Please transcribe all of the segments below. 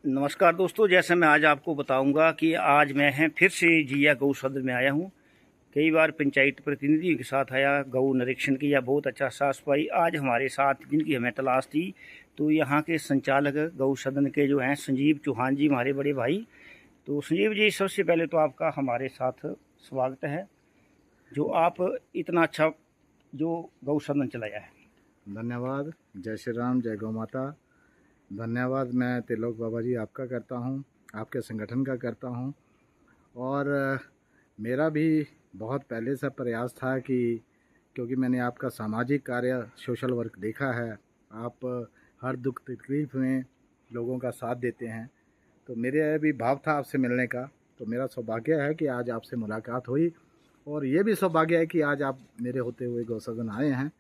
नमस्कार दोस्तों, जैसे मैं आज आपको बताऊंगा कि आज मैं फिर से जिया गौ सदन में आया हूं। कई बार पंचायत प्रतिनिधियों के साथ आया, गौ निरीक्षण किया, बहुत अच्छा साफ सफाई। आज हमारे साथ जिनकी हमें तलाश थी, तो यहाँ के संचालक गौ सदन के जो हैं संजीव चौहान जी, हमारे बड़े भाई। तो संजीव जी, सबसे पहले तो आपका हमारे साथ स्वागत है, जो आप इतना अच्छा जो गौ सदन चलाया है। धन्यवाद। जय श्री राम, जय गौ माता। धन्यवाद मैं त्रिलोक बाबा जी आपका करता हूँ, आपके संगठन का करता हूँ। और मेरा भी बहुत पहले से प्रयास था कि क्योंकि मैंने आपका सामाजिक कार्य, सोशल वर्क देखा है, आप हर दुख तकलीफ में लोगों का साथ देते हैं, तो मेरे भी भाव था आपसे मिलने का। तो मेरा सौभाग्य है कि आज आपसे मुलाकात हुई, और ये भी सौभाग्य है कि आज आप मेरे होते हुए गौसदन आए हैं।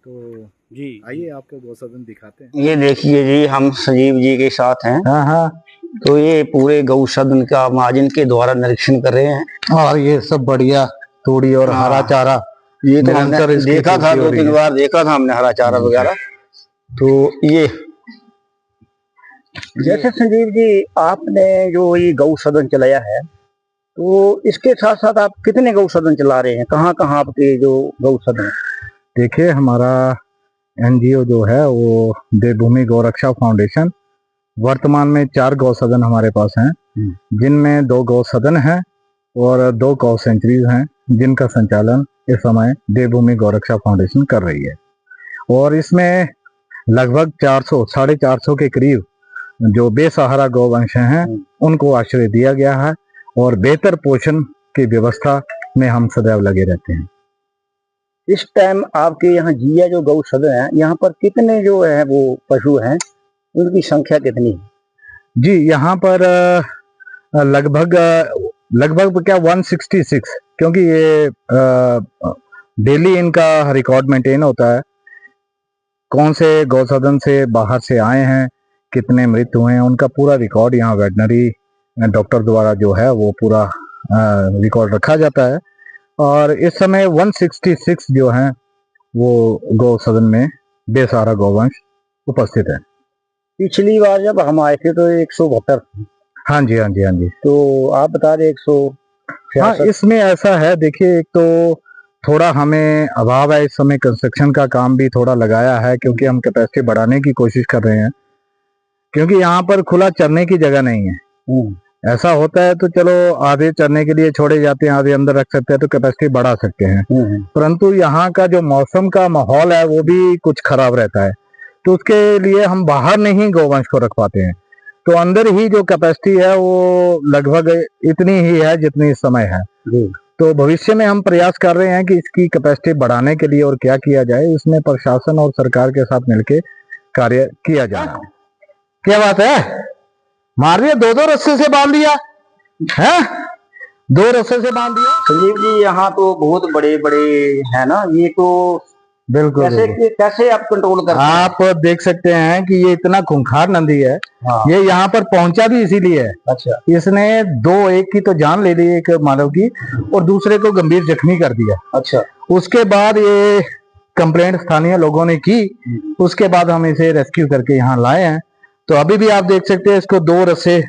तो जी आइए आपको गौसदन दिखाते हैं। ये देखिए जी, हम संजीव जी के साथ हैं। हाँ हाँ, तो ये पूरे गौ सदन का महाजन के द्वारा निरीक्षण कर रहे हैं। और ये सब बढ़िया तूड़ी और हाँ, हरा चारा ये तो हमने निरंतर इसकी देखा था, पूर्ति हो 2-3 रही है। बार देखा था हमने हरा चारा वगैरह। तो ये जैसे संजीव जी, आपने जो ये गौ सदन चलाया है, तो इसके साथ साथ आप कितने गौ सदन चला रहे हैं? कहाँ कहाँ आपके जो गौ सदन है? देखिए, हमारा एनजीओ जो है वो देवभूमि गौरक्षा फाउंडेशन, वर्तमान में 4 गौ सदन हमारे पास हैं, जिनमें 2 गौ सदन हैं और 2 गौ सेंचुरीज हैं, जिनका संचालन इस समय देवभूमि गौरक्षा फाउंडेशन कर रही है। और इसमें लगभग 400, 450 के करीब जो बेसहारा गौवंश हैं, उनको आश्रय दिया गया है, और बेहतर पोषण की व्यवस्था में हम सदैव लगे रहते हैं। इस टाइम आपके यहाँ जिया जो गौ सदन है, यहाँ पर कितने जो है वो पशु हैं, उनकी संख्या कितनी है? जी, यहाँ पर लगभग लगभग क्या 166, क्योंकि ये डेली इनका रिकॉर्ड मेंटेन होता है, कौन से गौसदन से बाहर से आए हैं, कितने मृत हुए हैं, उनका पूरा रिकॉर्ड यहाँ वेटनरी डॉक्टर द्वारा जो है वो पूरा रिकॉर्ड रखा जाता है। और इस समय 166 जो हैं वो गौ सदन में बेसहारा गौवंश उपस्थित है। पिछली बार जब हम आए थे तो 172। हाँ जी, हाँ जी, हाँ जी। तो आप बता रहे 100। हाँ, इसमें ऐसा है, देखिए, एक तो थोड़ा हमें अभाव है इस समय, कंस्ट्रक्शन का काम भी थोड़ा लगाया है, क्योंकि हम कैपेसिटी बढ़ाने की कोशिश कर रहे हैं, क्योंकि यहाँ पर खुला चरने की जगह नहीं है। ऐसा होता है तो चलो आधे चरने के लिए छोड़े जाते हैं, आधे अंदर रख सकते हैं, तो कैपेसिटी बढ़ा सकते हैं। परंतु यहाँ का जो मौसम का माहौल है वो भी कुछ खराब रहता है, तो उसके लिए हम बाहर नहीं गौवंश को रख पाते हैं। तो अंदर ही जो कैपेसिटी है वो लगभग इतनी ही है जितनी इस समय है। तो भविष्य में हम प्रयास कर रहे हैं कि इसकी कैपेसिटी बढ़ाने के लिए और क्या किया जाए, इसमें प्रशासन और सरकार के साथ मिलकर कार्य किया जाए। क्या बात है, मार दिया, 2-2 रस्से से बांध दिया है, 2 रस्से से बांध दिया। संजीव जी, यहाँ तो बहुत बड़े बड़े है ना, ये तो बिल्कुल कैसे आप कंट्रोल करते हैं? आप देख सकते हैं कि ये इतना खूंखार नंदी है। हाँ। ये यहाँ पर पहुंचा भी इसीलिए है। अच्छा। इसने एक की तो जान ले ली, एक मानव की, और दूसरे को गंभीर जख्मी कर दिया। अच्छा। उसके उसके बाद ये कंप्लेंट स्थानीय लोगों ने की, उसके बाद हम इसे रेस्क्यू करके यहाँ लाए हैं। तो अभी भी आप देख सकते हैं, इसको 2 रस्से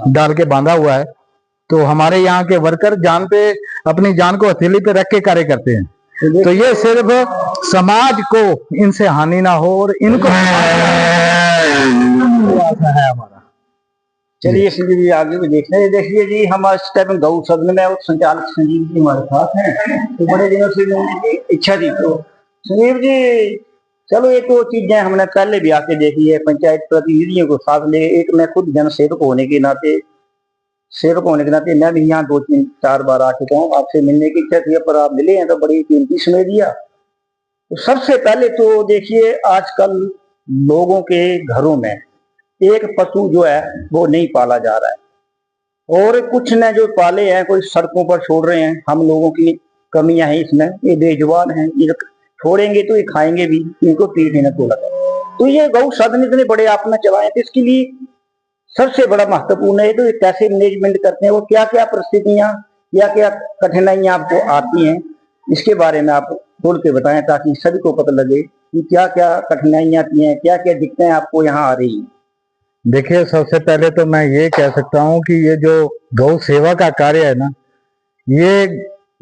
डाल के बांधा हुआ है। तो हमारे यहाँ के वर्कर जान पे, अपनी जान को हथेली पे रख के कार्य करते हैं। तो ये सिर्फ समाज को इनसे हानि ना हो और इनको है हमारा। चलिए संजीव जी, आगे भी देखते हैं। देखिए जी, हम इस टाइम गौ सदन में और संचालक संजीव जी हमारे साथ हैं। तो बड़े दिनों से मिलने की इच्छा थी। तो संजीव जी, चलो, एक तो चीजें हमने पहले भी आके देखी है, पंचायत प्रतिनिधियों को साथ ले। एक मैं खुद जन सेवक होने के नाते मैं भी यहाँ 2-3-4 बार आ चुका हूँ। आपसे मिलने की इच्छा थी, पर आप मिले हैं तो बड़ी कीमती समय दिया। तो सबसे पहले तो देखिए, आजकल लोगों के घरों में एक पशु जो है वो नहीं पाला जा रहा है, और कुछ ने जो पाले हैं कोई सड़कों पर छोड़ रहे हैं। हम लोगों की कमियां हैं इसमें, ये बेजुबान हैं, ये छोड़ेंगे तो ये खाएंगे भी, इनको पेट नहीं तो लगा। तो ये गौ सदन इतने बड़े आपने चलाए, तो इसके लिए सबसे बड़ा महत्वपूर्ण है तो ये कैसे मैनेजमेंट करते हैं, और क्या क्या परिस्थितियां, क्या क्या कठिनाइयां आपको आती हैं, इसके बारे में आप खोल के बताएं, ताकि सभी को पता लगे कि क्या क्या कठिनाइयां आती हैं, क्या क्या दिक्कतें आपको यहाँ आ रही हैं। देखिए, सबसे पहले तो मैं ये कह सकता हूँ कि ये जो गौ सेवा का कार्य है ना, ये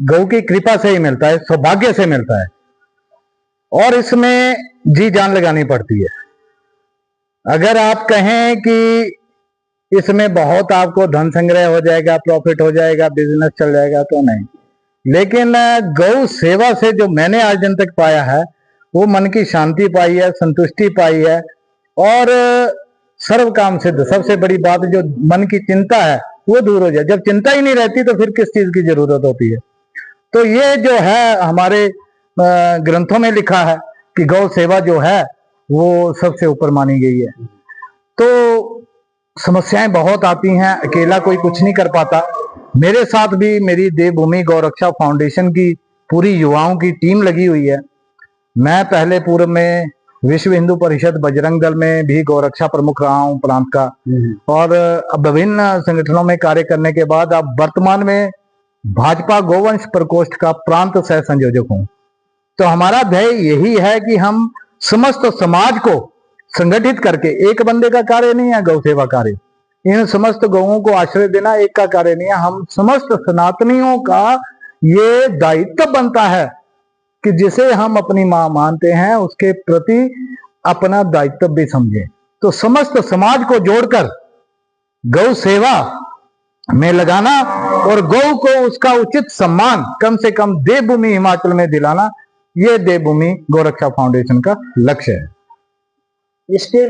गौ की कृपा से ही मिलता है, सौभाग्य से मिलता है, और इसमें जी जान लगानी पड़ती है। अगर आप कहें कि इसमें बहुत आपको धन संग्रह हो जाएगा, प्रॉफिट हो जाएगा, बिजनेस चल जाएगा, तो नहीं। लेकिन गौ सेवा से जो मैंने आज दिन तक पाया है, वो मन की शांति पाई है, संतुष्टि पाई है, और सर्व काम सिद्ध। सबसे बड़ी बात, जो मन की चिंता है वो दूर हो जाए। जब चिंता ही नहीं रहती तो फिर किस चीज की जरूरत होती है। तो ये जो है हमारे ग्रंथों में लिखा है कि गौ सेवा जो है वो सबसे ऊपर मानी गई है। तो समस्याएं बहुत आती हैं, अकेला कोई कुछ नहीं कर पाता। मेरे साथ भी मेरी देवभूमि गौरक्षा फाउंडेशन की पूरी युवाओं की टीम लगी हुई है। मैं पहले पूर्व में विश्व हिंदू परिषद बजरंग दल में भी गौरक्षा प्रमुख रहा हूं प्रांत का, और अब विभिन्न संगठनों में कार्य करने के बाद अब वर्तमान में भाजपा गोवंश प्रकोष्ठ का प्रांत सह संयोजक हूं। तो हमारा ध्येय यही है कि हम समस्त समाज को संगठित करके, एक बंदे का कार्य नहीं है गौ सेवा कार्य, इन समस्त गौओं को आश्रय देना एक का कार्य नहीं है। हम समस्त सनातनियों का ये दायित्व बनता है कि जिसे हम अपनी मां मानते हैं उसके प्रति अपना दायित्व भी समझें। तो समस्त समाज को जोड़कर गौ सेवा में लगाना और गौ को उसका उचित सम्मान कम से कम देवभूमि हिमाचल में दिलाना, ये देवभूमि गौरक्षा फाउंडेशन का लक्ष्य है। इसके